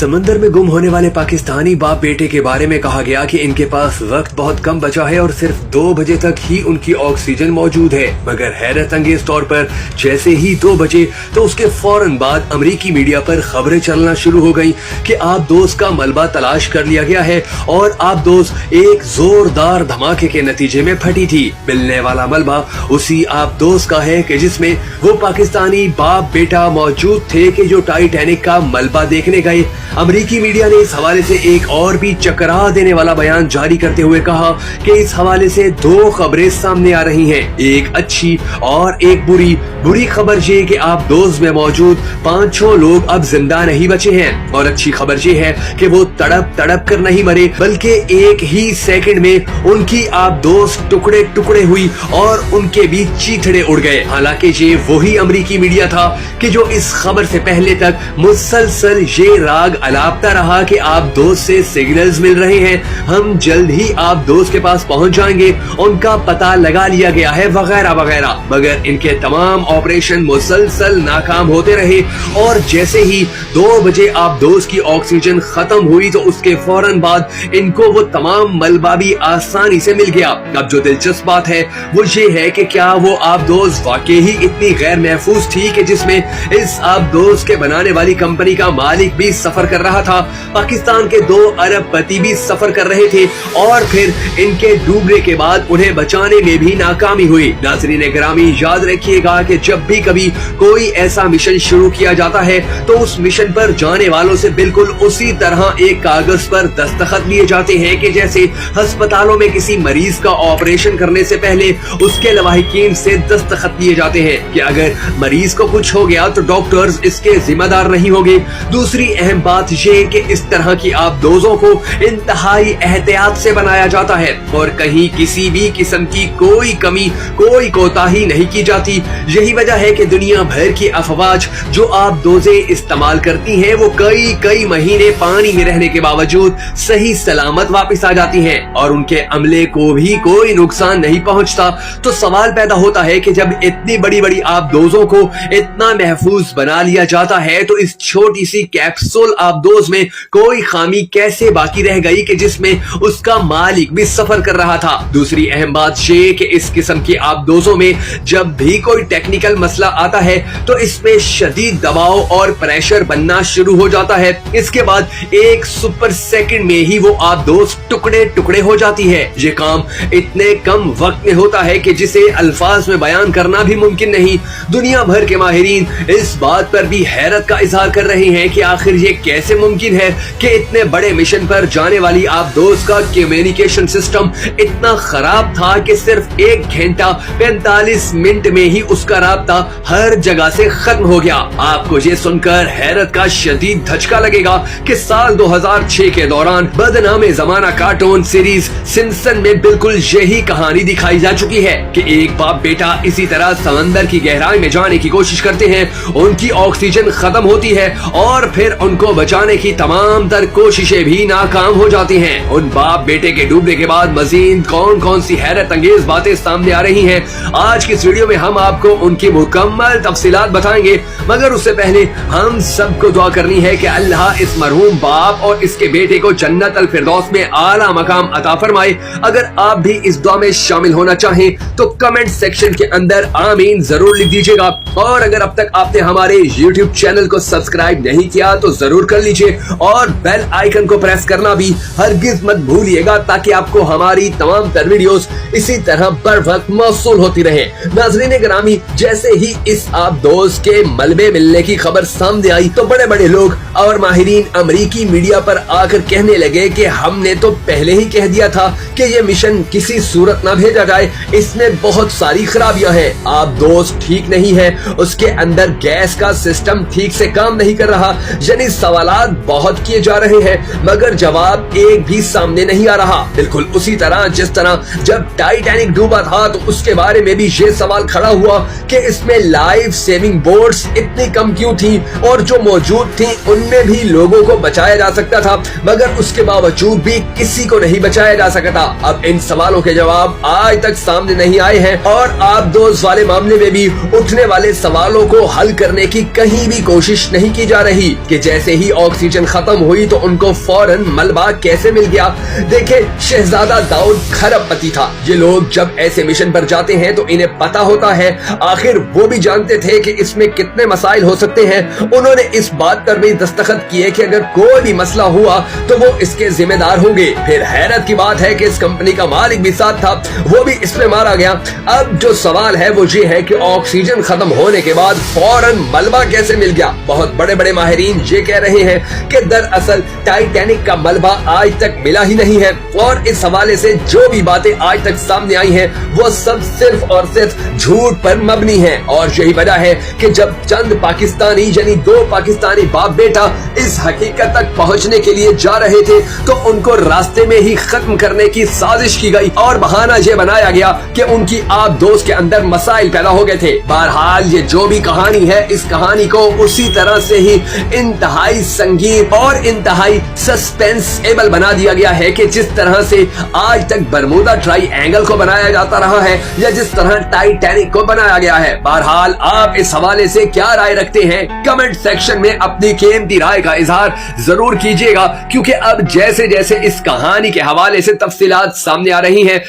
समंदर में गुम होने वाले पाकिस्तानी बाप बेटे के बारे में कहा गया कि इनके पास वक्त बहुत कम बचा है और सिर्फ 2 बजे तक ही उनकी ऑक्सीजन मौजूद है। मगर हैरत अंगेज तौर पर जैसे ही 2 बजे तो उसके फौरन बाद अमेरिकी मीडिया पर खबरें चलना शुरू हो गयी कि आबदोज का मलबा तलाश कर लिया गया है और आबदोज एक जोरदार धमाके के नतीजे में फटी थी। मिलने वाला मलबा उसी आबदोज का है कि जिसमें वो पाकिस्तानी बाप बेटा मौजूद थे कि जो टाइटैनिक का मलबा देखने गए। अमेरिकी मीडिया ने इस हवाले से एक और भी चकरा देने वाला बयान जारी करते हुए कहा कि इस हवाले से 2 खबरें सामने आ रही हैं, एक अच्छी और एक बुरी। बुरी खबर ये कि आबदोज में मौजूद 5-6 लोग अब जिंदा नहीं बचे हैं और अच्छी खबर ये है कि वो तड़प तड़प कर नहीं मरे बल्कि एक ही सेकंड में उनकी आबदोज टुकड़े टुकड़े हुई और उनके बीच चीथड़े उड़ गए। हालांकि ये वही अमेरिकी मीडिया था कि जो इस खबर से पहले तक मुसलसल ये राग अलापता रहा कि आबदोज से सिग्नल्स मिल रहे हैं, हम जल्द ही आबदोज के पास पहुंच जाएंगे, उनका पता लगा लिया गया है वगैरह वगैरह। मगर इनके तमाम ऑपरेशन मुसलसल नाकाम होते रहे और जैसे ही 2 बजे आबदोज की ऑक्सीजन खत्म हुई तो उसके फौरन बाद इनको वो तमाम मलबा भी आसानी से मिल गया। अब जो दिलचस्प बात है वो ये है कि क्या वो आबदोज वाकई ही इतनी गैर महफूज थी कि जिसमें इस आबदोज के बनाने वाली कंपनी का मालिक भी सफर कर रहा था, पाकिस्तान के 2 अरबपति भी सफर कर रहे थे और फिर इनके डूबने के बाद उन्हें बचाने में भी नाकामी हुई। नाज़रीन गिरामी, याद रखिएगा कि जब भी कभी कोई ऐसा मिशन शुरू किया जाता है तो उस मिशन पर जाने वालों से बिल्कुल उसी तरह एक कागज पर दस्तखत लिए जाते हैं कि जैसे अस्पतालों में किसी मरीज का ऑपरेशन करने से पहले उसके लवाहिकीन से दस्तखत लिए जाते हैं कि अगर मरीज को कुछ हो गया तो डॉक्टर्स इसके जिम्मेदार नहीं होंगे। दूसरी अहम बात ये कि इस तरह की आबदोजों को इंतहाई एहतियात से बनाया जाता है और कहीं किसी भी किस्म की कोई कमी कोई कोताही नहीं की जाती। यही वजह है कि दुनिया भर की अफवाज जो आबदोजें इस्तेमाल करती हैं वो कई महीने पानी में रहने के बावजूद सही सलामत वापस आ जाती हैं और उनके अमले को भी कोई नुकसान नहीं पहुंचता। तो सवाल पैदा होता है कि जब इतनी बड़ी आबदोजों को इतना महफूज बना लिया जाता है तो इस छोटी सी कैप्सूल आबदोज में कोई खामी कैसे बाकी रह गई कि जिसमें उसका मालिक भी सफर कर रहा था। दूसरी अहम बात ये कि इस किस्म की आबदोजों में जब भी कोई टेक्निकल मसला आता है तो इसमें शदीद दबाव और प्रेशर बनना शुरू हो जाता है। इसके बाद 1 सुपर सेकंड में ही वो आबदोज टुकड़े टुकड़े हो जाती है। ये काम इतने कम वक्त में होता है कि जिसे अल्फाज में बयान करना भी मुमकिन नहीं। दुनिया भर के माहिरीन इस बात पर भी हैरत का इजहार कर रहे हैं कि आखिर ये कैसे मुमकिन है कि इतने बड़े मिशन पर जाने वाली आबदोज का कम्युनिकेशन सिस्टम इतना खराब था कि सिर्फ 1 घंटा 45 मिनट में ही उसका राब्ता हर जगह से खत्म हो गया। आपको ये सुनकर हैरत का शदीद धचका लगेगा कि साल 2006 के दौरान बदनामे जमाना कार्टून सीरीज सिम्पसन में बिल्कुल यही कहानी दिखाई जा चुकी है कि एक बाप बेटा इसी तरह समंदर की गहराई में जाने की कोशिश करते हैं, उनकी ऑक्सीजन खत्म होती है और फिर उनको बचाने की तमाम तर कोशिशें भी नाकाम हो जाती हैं। उन बाप बेटे के डूबने के बाद मजीद कौन कौन सी हैरत अंगेज बातें सामने आ रही हैं, आज की इस वीडियो में हम आपको उनकी मुकम्मल तफसीलात बताएंगे। मगर उससे पहले हम सबको दुआ करनी है कि अल्लाह इस मरहूम बाप और इसके बेटे को जन्नत अल फिरदौस में आला मकाम अता फरमाए। अगर आप भी इस दुआ में शामिल होना चाहें तो कमेंट सेक्शन के अंदर आमीन जरूर लिख दीजिएगा और अगर अब तक आपने हमारे YouTube चैनल को सब्सक्राइब नहीं किया तो जरूर कर लीजिए और बेल आइकन को प्रेस करना भी हरगिज मत भूलिएगा ताकि आपको हमारी तमाम तर वीडियोस इसी तरह बर वक्त मौसूल होती रहे। नाज़रीन गिरामी, जैसे ही इस आबदोज के मलबे मिलने की खबर सामने आई तो बड़े लोग और माहिरीन अमेरिकी मीडिया पर आकर कहने लगे कि हमने तो पहले ही कह दिया था कि ये मिशन किसी सूरत न भेजा जाए, इसमें बहुत सारी खराबियां हैं, आबदोज ठीक नहीं है, उसके अंदर गैस का सिस्टम ठीक से काम नहीं कर रहा। यानी सवालात बहुत किए जा रहे हैं मगर जवाब एक भी सामने नहीं आ रहा। बिल्कुल उसी तरह जिस तरह जब टाइटैनिक डूबा था तो उसके बारे में भी ये सवाल खड़ा हुआ कि इसमें लाइफ सेविंग बोट्स इतनी कम क्यों थी और जो मौजूद थी उनमें भी लोगों को बचाया जा सकता था मगर उसके बावजूद भी किसी को नहीं बचाया जा सका था। अब इन सवालों के जवाब आज तक सामने नहीं आए हैं और आबदोज वाले मामले में भी उठने वाले सवालों को हल करने की कहीं भी कोशिश नहीं की जा रही कि जैसे ही ही ऑक्सीजन खत्म हुई तो उनको फौरन मलबा कैसे मिल गया? देखे, शहजादा दाऊद खरबपति था। ये लोग जब ऐसे मिशन पर जाते हैं तो इन्हें पता होता है, आखिर वो भी जानते थे कि इसमें कितने मसाइल हो सकते हैं। उन्होंने इस बात पर भी दस्तखत किए कि अगर कोई भी मसला हुआ तो वो इसके जिम्मेदार होंगे। फिर हैरत की बात है कि इस कंपनी का मालिक भी साथ था, वो भी इसमें मारा गया। अब जो सवाल है वो ये है कि ऑक्सीजन खत्म होने के बाद फौरन मलबा कैसे मिल गया? बहुत बड़े बड़े माहिरीन ये कह रहे हैं कि दरअसल टाइटैनिक का मलबा आज तक मिला ही नहीं है, और इस हवाले से जो भी बातें आज तक सामने आई हैं वो सब सिर्फ और सिर्फ झूठ पर मबनी है। और यही वजह है कि जब चंद पाकिस्तानी यानी 2 पाकिस्तानी बाप बेटा इस हकीकत तक पहुंचने के लिए जा रहे थे तो उनको रास्ते में ही खत्म करने की साजिश की गई और बहाना ये बनाया गया कि उनकी आप दोस्त के अंदर मसाइल पैदा हो गए थे। बहरहाल ये जो भी कहानी है, इस कहानी को उसी तरह से ही इंतहाई संगीन और इंतहाई सस्पेंसेबल बना दिया गया है कि जिस तरह से आज तक बरमूदा ट्रायंगल को बनाया जाता रहा है या जिस तरह टाइटैनिक को बनाया गया है। बहरहाल आप इस हवाले से क्या राय रखते हैं? कमेंट सेक्शन में अपनी कीमती राय का इजहार जरूर कीजिएगा, क्योंकि अब जैसे जैसे इस कहानी के हवाले से तफसीलात सामने आ रही हैं